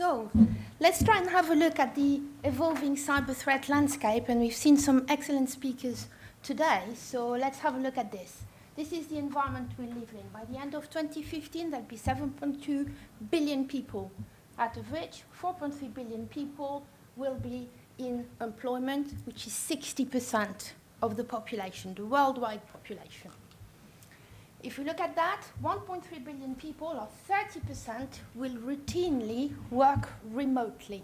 So let's try and have a look at the evolving cyber threat landscape, and we've seen some excellent speakers today, so let's have a look at this. This is the environment we live in. By the end of 2015, there'll be 7.2 billion people, out of which 4.3 billion people will be in employment, which is 60% of the population, the worldwide population. If we look at that, 1.3 billion people, or 30%, will routinely work remotely.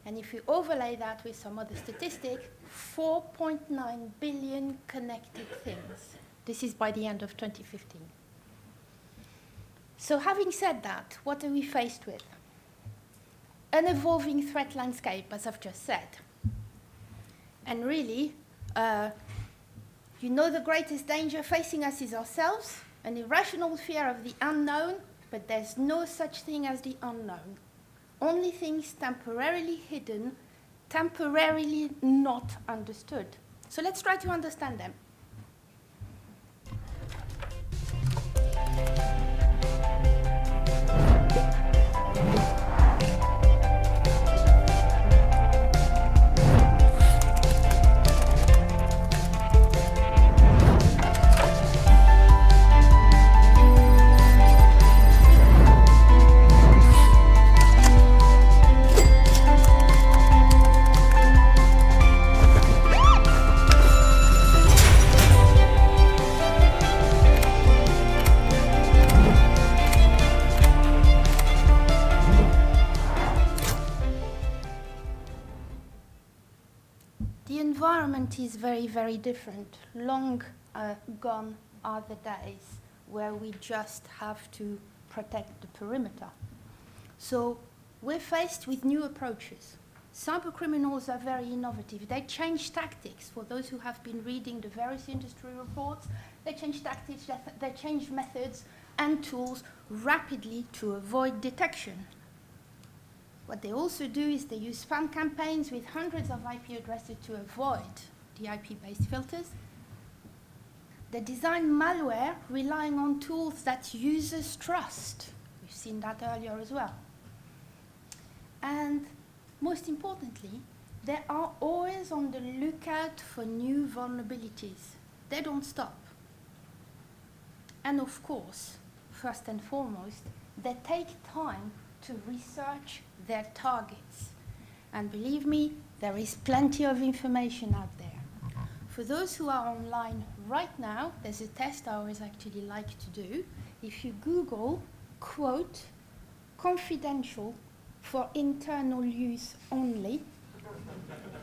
And if we overlay that with some other statistic, 4.9 billion connected things. This is by the end of 2015. So having said that, what are we faced with? An evolving threat landscape, as I've just said. And really, you know the greatest danger facing us is ourselves, an irrational fear of the unknown, but there's no such thing as the unknown. Only things temporarily hidden, temporarily not understood. So let's try to understand them. The environment is very, very different. Long gone are the days where we just have to protect the perimeter. So we're faced with new approaches. Cyber criminals are very innovative. They change tactics. For those who have been reading the various industry reports, they change tactics, they change methods and tools rapidly to avoid detection. What they also do is they use spam campaigns with hundreds of IP addresses to avoid the IP-based filters. They design malware relying on tools that users trust. We've seen that earlier as well. And most importantly, they are always on the lookout for new vulnerabilities. They don't stop. And of course, first and foremost, they take time to research their targets. And believe me, there is plenty of information out there. For those who are online right now, there's a test I always actually like to do. If you Google, quote, confidential for internal use only,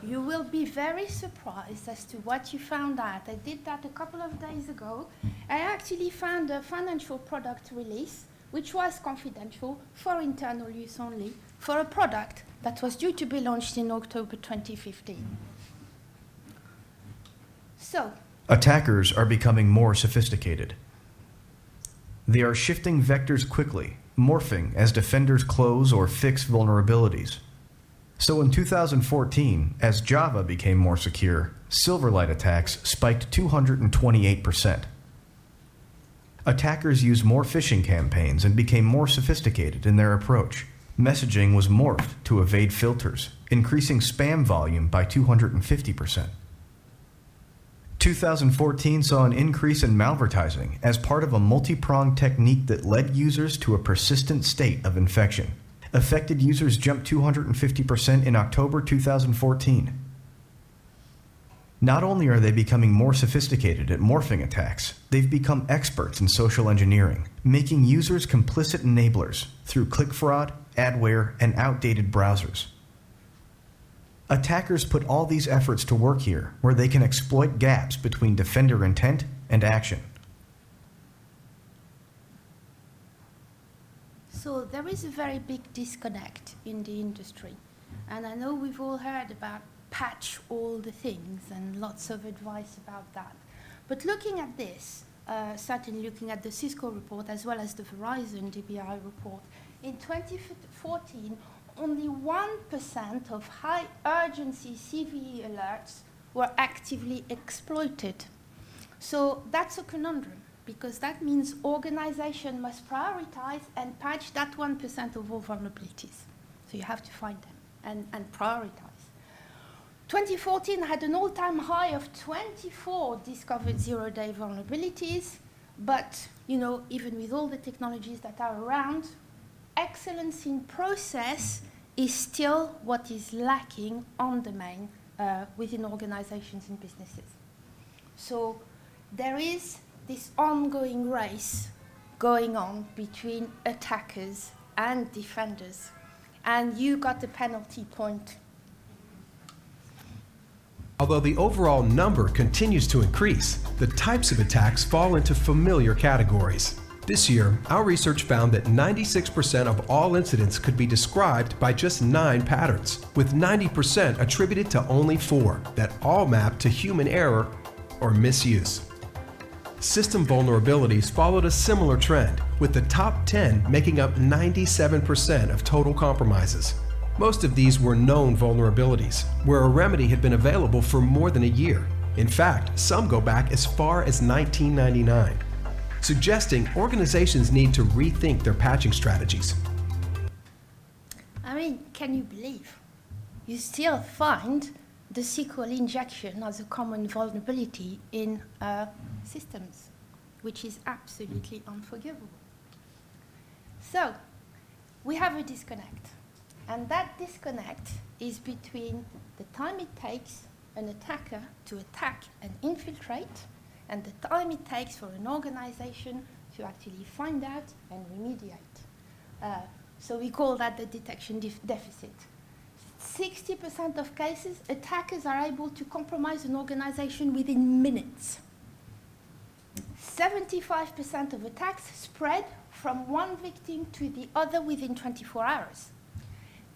you will be very surprised as to what you found out. I did that a couple of days ago. I actually found a financial product release which was confidential for internal use only, for a product that was due to be launched in October 2015. So, attackers are becoming more sophisticated. They are shifting vectors quickly, morphing as defenders close or fix vulnerabilities. So in 2014, as Java became more secure, Silverlight attacks spiked 228%. Attackers used more phishing campaigns and became more sophisticated in their approach. Messaging was morphed to evade filters, increasing spam volume by 250%. 2014 saw an increase in malvertising as part of a multi-pronged technique that led users to a persistent state of infection. Affected users jumped 250% in October 2014. Not only are they becoming more sophisticated at morphing attacks, they've become experts in social engineering, making users complicit enablers through click fraud, adware, and outdated browsers. Attackers put all these efforts to work here, where they can exploit gaps between defender intent and action. So there is a very big disconnect in the industry. And I know we've all heard about patch all the things and lots of advice about that. But looking at this, certainly looking at the Cisco report as well as the Verizon DBI report, in 2014, only 1% of high urgency CVE alerts were actively exploited. So that's a conundrum. because that means organization must prioritize and patch that 1% of all vulnerabilities. So you have to find them and prioritize. 2014 had an all-time high of 24 discovered zero-day vulnerabilities, but even with all the technologies that are around, excellence in process is still what is lacking on the main within organizations and businesses. So there is this ongoing race going on between attackers and defenders, and you got a penalty point. Although the overall number continues to increase, the types of attacks fall into familiar categories. This year, our research found that 96% of all incidents could be described by just 9 patterns, with 90% attributed to only 4 that all map to human error or misuse. System vulnerabilities followed a similar trend, with the top 10 making up 97% of total compromises. Most of these were known vulnerabilities, where a remedy had been available for more than a year. In fact, some go back as far as 1999, suggesting organizations need to rethink their patching strategies. I mean, can you believe? You still find the SQL injection as a common vulnerability in systems, which is absolutely unforgivable. So, we have a disconnect. And that disconnect is between the time it takes an attacker to attack and infiltrate and the time it takes for an organization to actually find out and remediate. So we call that the detection deficit. 60% of cases, attackers are able to compromise an organization within minutes. 75% of attacks spread from one victim to the other within 24 hours.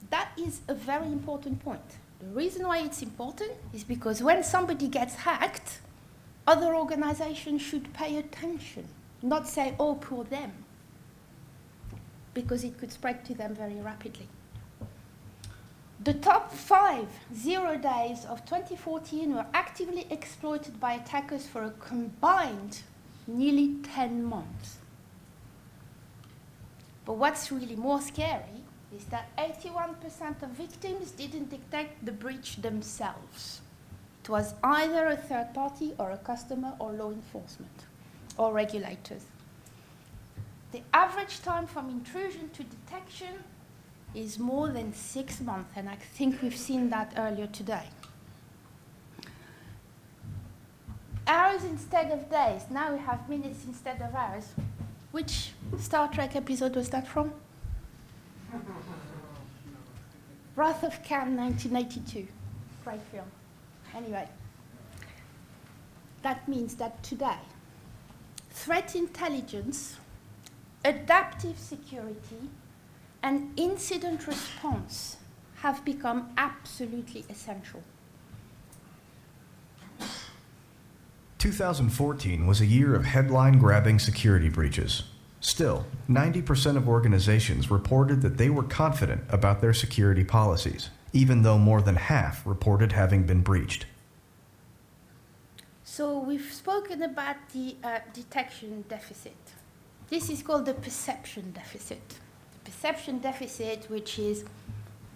That is a very important point. The reason why it's important is because when somebody gets hacked, other organizations should pay attention, not say, oh, poor them, because it could spread to them very rapidly. The top 5 0 days of 2014 were actively exploited by attackers for a combined nearly 10 months. But what's really more scary is that 81% of victims didn't detect the breach themselves. It was either a third party or a customer or law enforcement or regulators. The average time from intrusion to detection is more than 6 months, and I think we've seen that earlier today. Hours instead of days. Now we have minutes instead of hours. Which Star Trek episode was that from? Wrath of Khan, 1982. Great film. Anyway, that means that today, threat intelligence, adaptive security, and incident response have become absolutely essential. 2014 was a year of headline-grabbing security breaches. Still, 90% of organizations reported that they were confident about their security policies, even though more than half reported having been breached. So we've spoken about the detection deficit. This is called the perception deficit. The perception deficit, which is,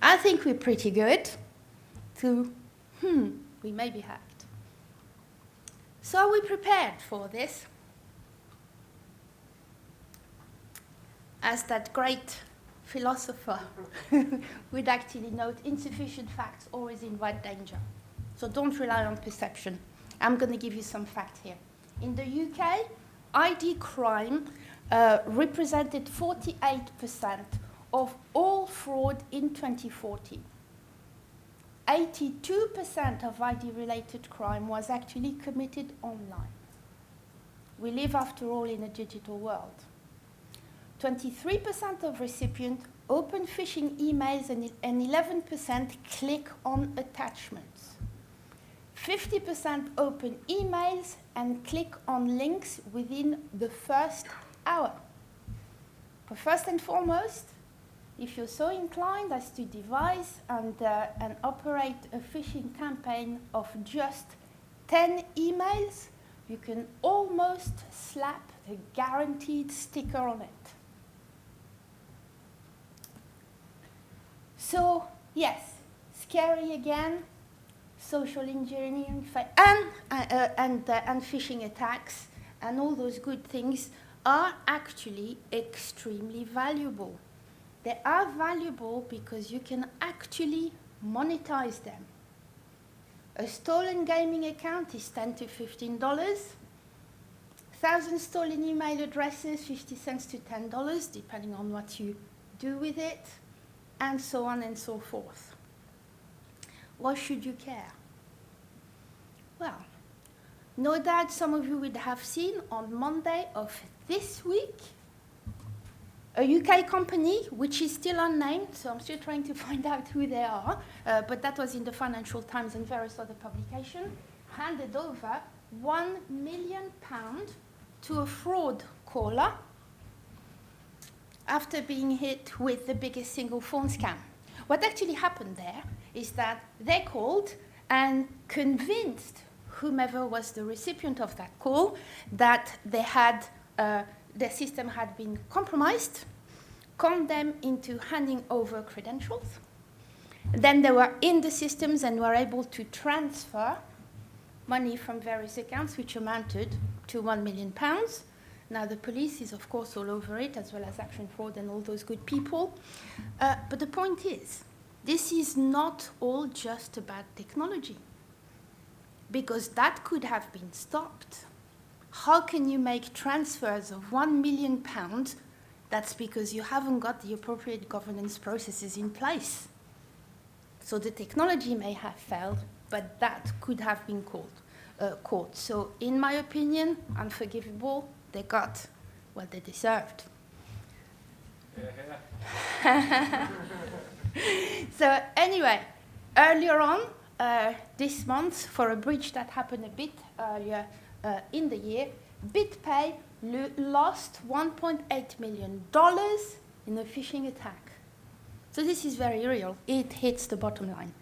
I think we're pretty good, to, we may be hacked. So are we prepared for this? As that great philosopher would actually note, insufficient facts always invite danger. So don't rely on perception. I'm going to give you some facts here. In the UK, ID crime represented 48% of all fraud in 2014. 82% of ID-related crime was actually committed online. We live, after all, in a digital world. 23% of recipients open phishing emails and 11% click on attachments. 50% open emails and click on links within the first hour. But first and foremost, if you're so inclined as to devise and operate a phishing campaign of just 10 emails, you can almost slap the guaranteed sticker on it. So, yes, scary again, social engineering and phishing attacks and all those good things are actually extremely valuable. They are valuable because you can actually monetize them. A stolen gaming account is $10 to $15. 1,000 stolen email addresses, 50 cents to $10, depending on what you do with it, and so on and so forth. Why should you care? Well, no doubt some of you would have seen on Monday of this week a UK company, which is still unnamed, so I'm still trying to find out who they are, but that was in the Financial Times and various other publications, handed over £1 million to a fraud caller after being hit with the biggest single phone scam. What actually happened there is that they called and convinced whomever was the recipient of that call that they had their system had been compromised, conned them into handing over credentials. Then they were in the systems and were able to transfer money from various accounts, which amounted to £1 million. Now, the police is, of course, all over it, as well as Action Fraud and all those good people. But the point is, this is not all just about technology, because that could have been stopped. How can you make transfers of £1 million? That's because you haven't got the appropriate governance processes in place. So the technology may have failed, but that could have been caught. So in my opinion, unforgivable, they got what they deserved. So anyway, earlier on this month, for a breach that happened a bit earlier in the year, BitPay lost $1.8 million in a phishing attack. So this is very real. It hits the bottom line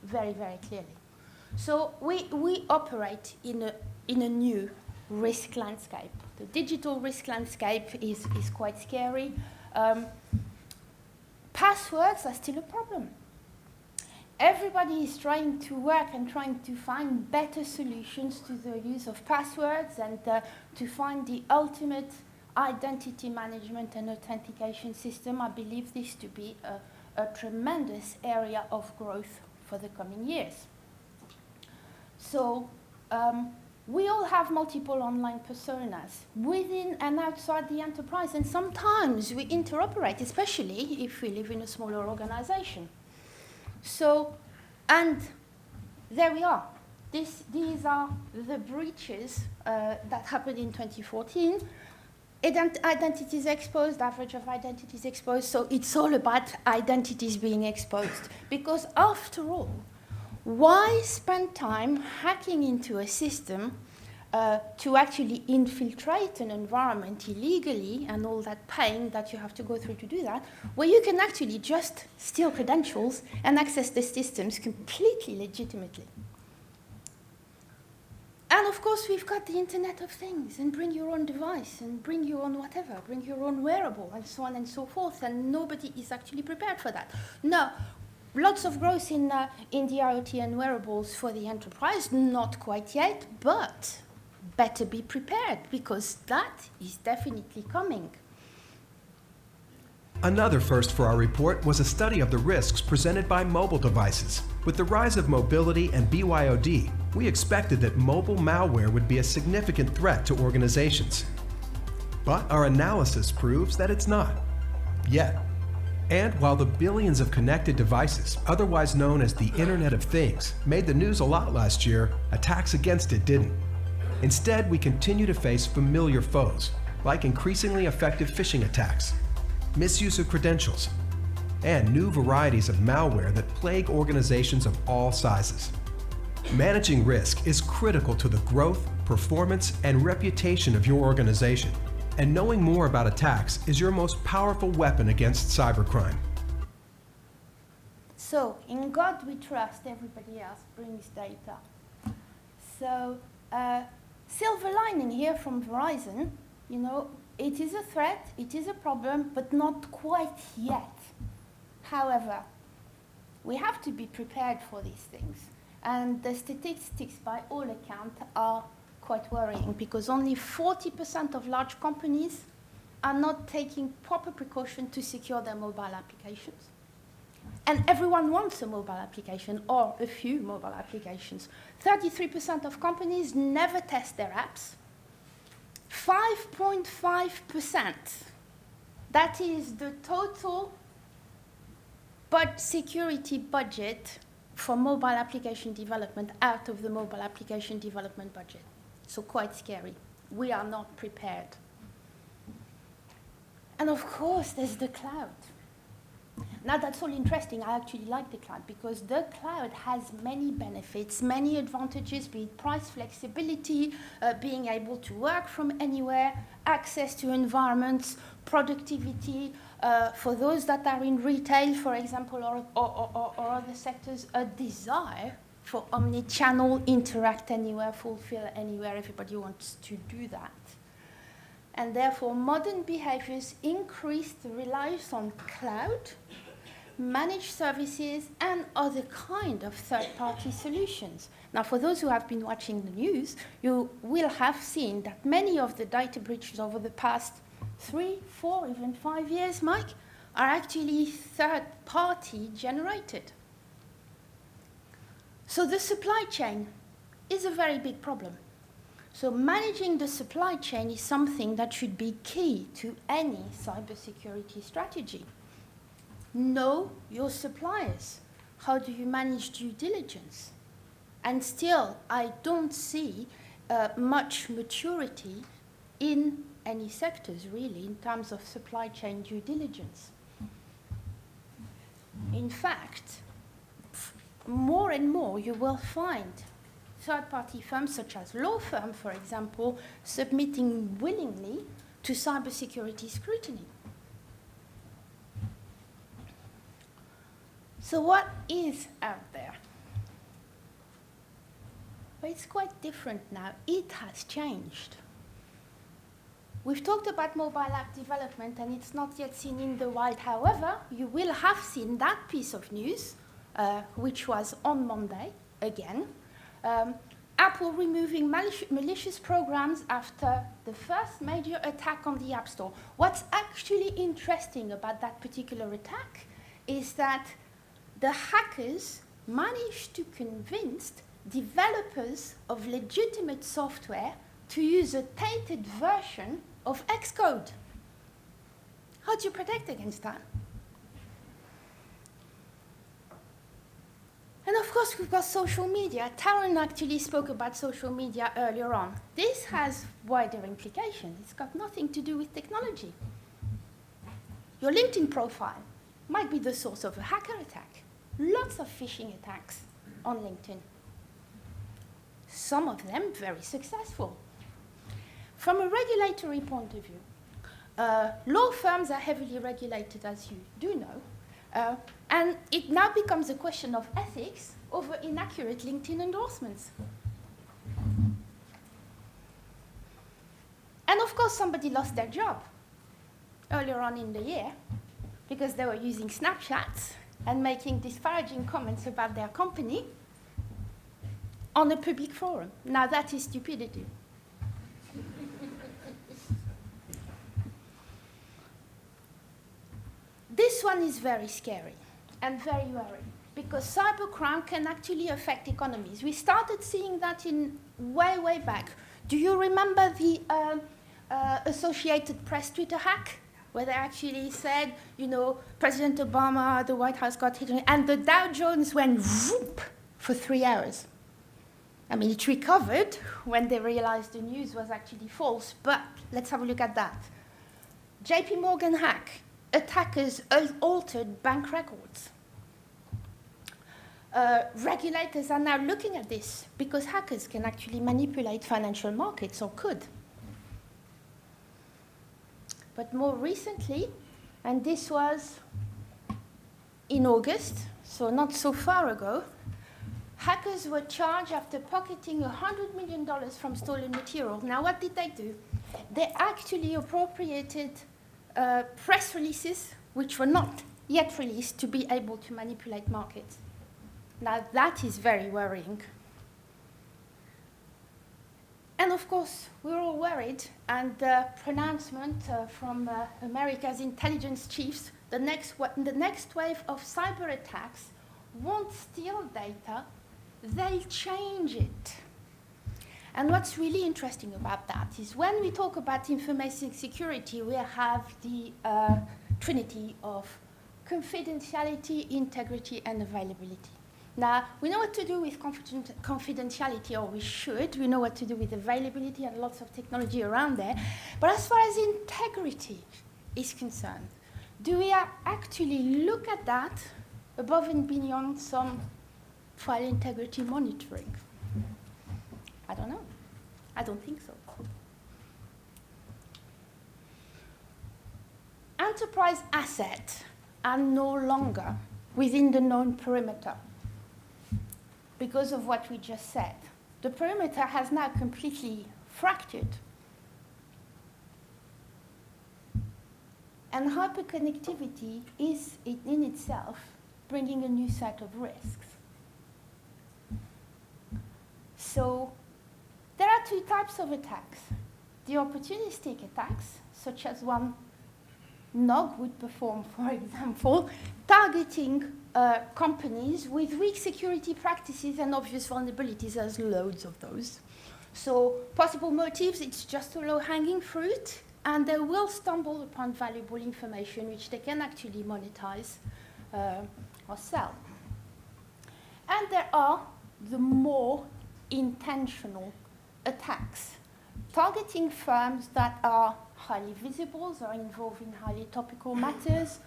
very, very clearly. So we operate in a new risk landscape. The digital risk landscape is quite scary. Passwords are still a problem. Everybody is trying to work and trying to find better solutions to the use of passwords and to find the ultimate identity management and authentication system. I believe this to be a tremendous area of growth for the coming years. So we all have multiple online personas within and outside the enterprise, and sometimes we interoperate, especially if we live in a smaller organization. So, and there we are. These are the breaches that happened in 2014. Identities exposed, average of identities exposed, so it's all about identities being exposed. Because after all, why spend time hacking into a system to actually infiltrate an environment illegally and all that pain that you have to go through to do that, where you can actually just steal credentials and access the systems completely legitimately? And of course, we've got the Internet of Things, and bring your own device, and bring your own whatever, bring your own wearable, and so on and so forth, and nobody is actually prepared for that. No, lots of growth in the IoT and wearables for the enterprise, not quite yet, but better be prepared, because that is definitely coming. Another first for our report was a study of the risks presented by mobile devices. With the rise of mobility and BYOD, we expected that mobile malware would be a significant threat to organizations. But our analysis proves that it's not, yet. And while the billions of connected devices, otherwise known as the Internet of Things, made the news a lot last year, attacks against it didn't. Instead, we continue to face familiar foes, like increasingly effective phishing attacks, misuse of credentials, and new varieties of malware that plague organizations of all sizes. Managing risk is critical to the growth, performance, and reputation of your organization, and knowing more about attacks is your most powerful weapon against cybercrime. So, in God we trust, everybody else brings data. So, Silver lining here from Verizon, you know, it is a threat, it is a problem, but not quite yet. However, we have to be prepared for these things. And the statistics, by all accounts, are quite worrying because only 40% of large companies are not taking proper precaution to secure their mobile applications. And everyone wants a mobile application or a few mobile applications. 33% of companies never test their apps. 5.5%, that is the total security budget for mobile application development out of the mobile application development budget. So quite scary. We are not prepared. And of course, there's the cloud. Now that's all interesting. I actually like the cloud because the cloud has many benefits, many advantages, be it price flexibility, being able to work from anywhere, access to environments, productivity, for those that are in retail, for example, or other sectors, a desire for omni-channel, interact anywhere, fulfill anywhere. Everybody wants to do that. And therefore, modern behaviors increase the reliance on cloud, managed services, and other kind of third-party solutions. Now, for those who have been watching the news, you will have seen that many of the data breaches over the past 3, 4, even 5 years, Mike, are actually third-party generated. So the supply chain is a very big problem. So managing the supply chain is something that should be key to any cybersecurity strategy. Know your suppliers. How do you manage due diligence? And still, I don't see much maturity in any sectors, really, in terms of supply chain due diligence. In fact, more and more you will find third-party firms, such as law firms, for example, submitting willingly to cybersecurity scrutiny. So what is out there? Well, it's quite different now. It has changed. We've talked about mobile app development, and it's not yet seen in the wild. However, you will have seen that piece of news, which was on Monday, again. Apple removing malicious programs after the first major attack on the App Store. What's actually interesting about that particular attack is that the hackers managed to convince developers of legitimate software to use a tainted version of Xcode. How do you protect against that? And of course, we've got social media. Taron actually spoke about social media earlier on. This has wider implications. It's got nothing to do with technology. Your LinkedIn profile might be the source of a hacker attack. Lots of phishing attacks on LinkedIn. Some of them very successful. From a regulatory point of view, law firms are heavily regulated, as you do know. And it now becomes a question of ethics over inaccurate LinkedIn endorsements. And of course, somebody lost their job earlier on in the year because they were using Snapchats and making disparaging comments about their company on a public forum. Now that is stupidity. This one is very scary and very worrying because cybercrime can actually affect economies. We started seeing that in way back. Do you remember the Associated Press Twitter hack? Where they actually said, you know, President Obama, the White House got hit, and the Dow Jones went whoop for 3 hours. I mean, it recovered when they realized the news was actually false, but let's have a look at that. JP Morgan hack. Attackers altered bank records. Regulators are now looking at this because hackers can actually manipulate financial markets, or could. But more recently, and this was in August, so not so far ago, hackers were charged after pocketing $100 million from stolen material. Now, what did they do? They actually appropriated press releases, which were not yet released, to be able to manipulate markets. Now, that is very worrying. And of course, we're all worried, and the pronouncement from America's intelligence chiefs, the next wave of cyber attacks won't steal data, they'll change it. And what's really interesting about that is when we talk about information security, we have the trinity of confidentiality, integrity, and availability. Now, we know what to do with confidentiality, or we should. We know what to do with availability and lots of technology around there. But as far as integrity is concerned, do we actually look at that above and beyond some file integrity monitoring? I don't know. I don't think so. Enterprise assets are no longer within the known perimeter because of what we just said. The perimeter has now completely fractured. And hyperconnectivity is, in itself, bringing a new set of risks. So there are two types of attacks. The opportunistic attacks, such as one NOG would perform, for example, targeting companies with weak security practices and obvious vulnerabilities. There's loads of those. So possible motives, it's just a low-hanging fruit, and they will stumble upon valuable information which they can actually monetize or sell. And there are the more intentional attacks, targeting firms that are highly visible, or involving highly topical matters,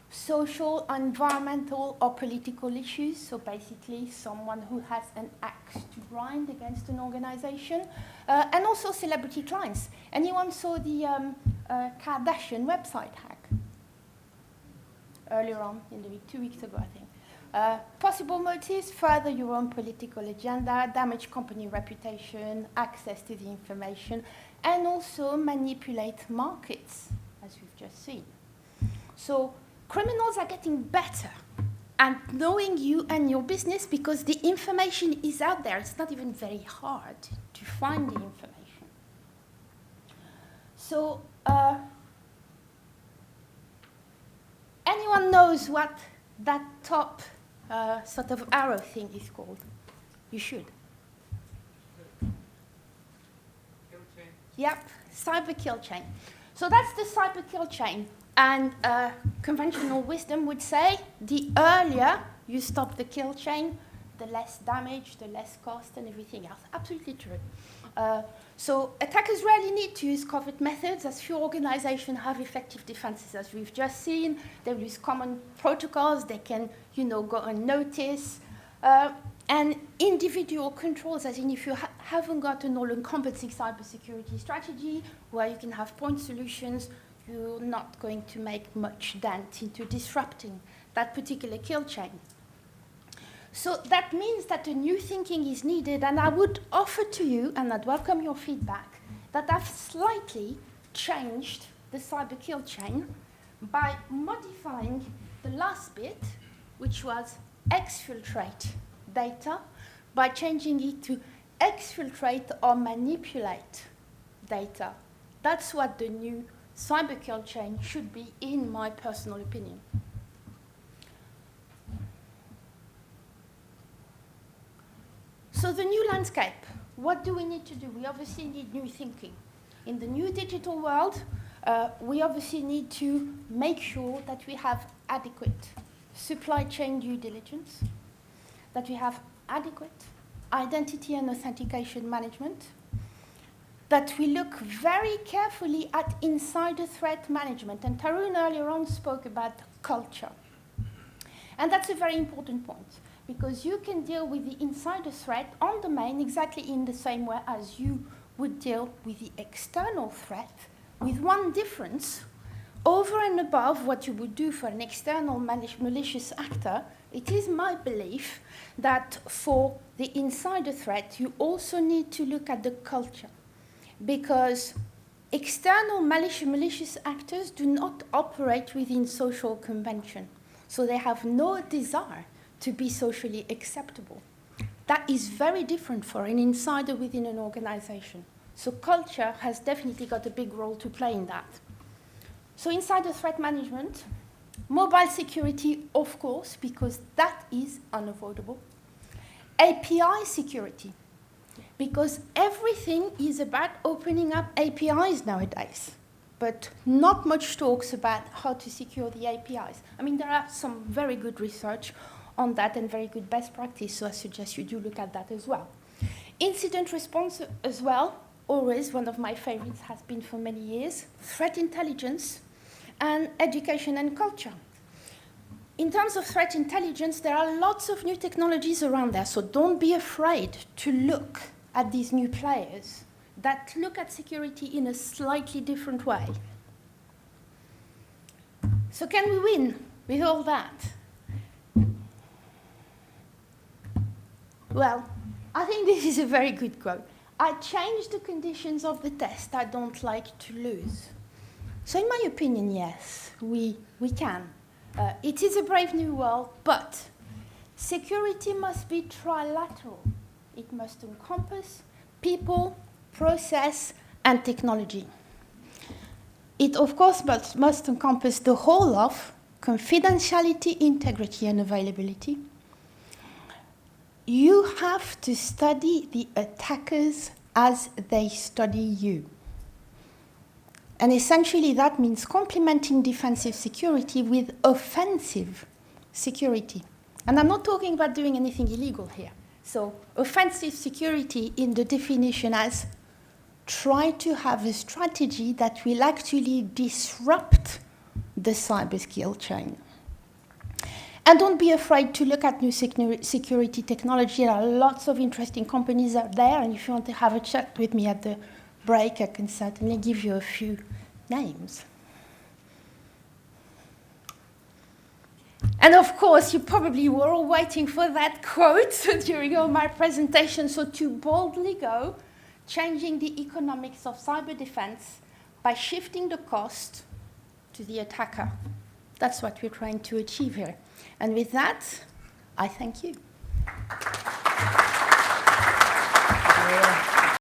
social, environmental, or political issues. So basically, someone who has an axe to grind against an organization, and also celebrity clients. Anyone saw the Kardashian website hack earlier on in the week, 2 weeks ago, I think? Possible motives: further your own political agenda, damage company reputation, access to the information, and also manipulate markets, as we've just seen. So criminals are getting better at knowing you and your business because the information is out there. It's not even very hard to find the information. So anyone knows what that top sort of arrow thing is called? You should. Kill chain. Yep, cyber kill chain. So that's the cyber kill chain. And conventional wisdom would say the earlier you stop the kill chain, the less damage, the less cost, and everything else. Absolutely true. So attackers rarely need to use covert methods, as few organizations have effective defenses, as we've just seen. They use common protocols. They can, go unnoticed. And individual controls, as in if you haven't got an all-encompassing cybersecurity strategy where you can have point solutions, you're not going to make much dent into disrupting that particular kill chain. So that means that a new thinking is needed, and I would offer to you, and I'd welcome your feedback, that I've slightly changed the cyber kill chain by modifying the last bit, which was exfiltrate data, by changing it to exfiltrate or manipulate data. That's what the new cyber kill chain should be, in my personal opinion. So the new landscape, what do we need to do? We obviously need new thinking. In the new digital world, we obviously need to make sure that we have adequate supply chain due diligence, that we have adequate identity and authentication management, that we look very carefully at insider threat management. And Tarun earlier on spoke about culture. And that's a very important point, because you can deal with the insider threat on domain exactly in the same way as you would deal with the external threat, with one difference. over and above what you would do for an external malicious actor, it is my belief that for the insider threat, you also need to look at the culture. Because external malicious actors do not operate within social convention. So they have no desire to be socially acceptable. That is very different for an insider within an organization. So culture has definitely got a big role to play in that. So insider threat management, mobile security, of course, because that is unavoidable. API security, because everything is about opening up APIs nowadays, but not much talks about how to secure the APIs. I mean, there are some very good research on that and very good best practice, so I suggest you do look at that as well. Incident response as well, always one of my favorites, has been for many years. Threat intelligence and education and culture. In terms of threat intelligence, there are lots of new technologies around there, so don't be afraid to look at these new players that look at security in a slightly different way. So can we win with all that? Well, I think this is a very good quote. I change the conditions of the test I don't like to lose. So in my opinion, yes, we can. It is a brave new world, but security must be trilateral. It must encompass people, process, and technology. It, of course, must encompass the whole of confidentiality, integrity, and availability. You have to study the attackers as they study you. And essentially, that means complementing defensive security with offensive security. And I'm not talking about doing anything illegal here. So offensive security in the definition as try to have a strategy that will actually disrupt the cyber skill chain. And don't be afraid to look at new security technology. There are lots of interesting companies out there, and if you want to have a chat with me at the break, I can certainly give you a few names. And of course, you probably were all waiting for that quote during all my presentation. So to boldly go, changing the economics of cyber defense by shifting the cost to the attacker. That's what we're trying to achieve here. And with that, I thank you. Yeah.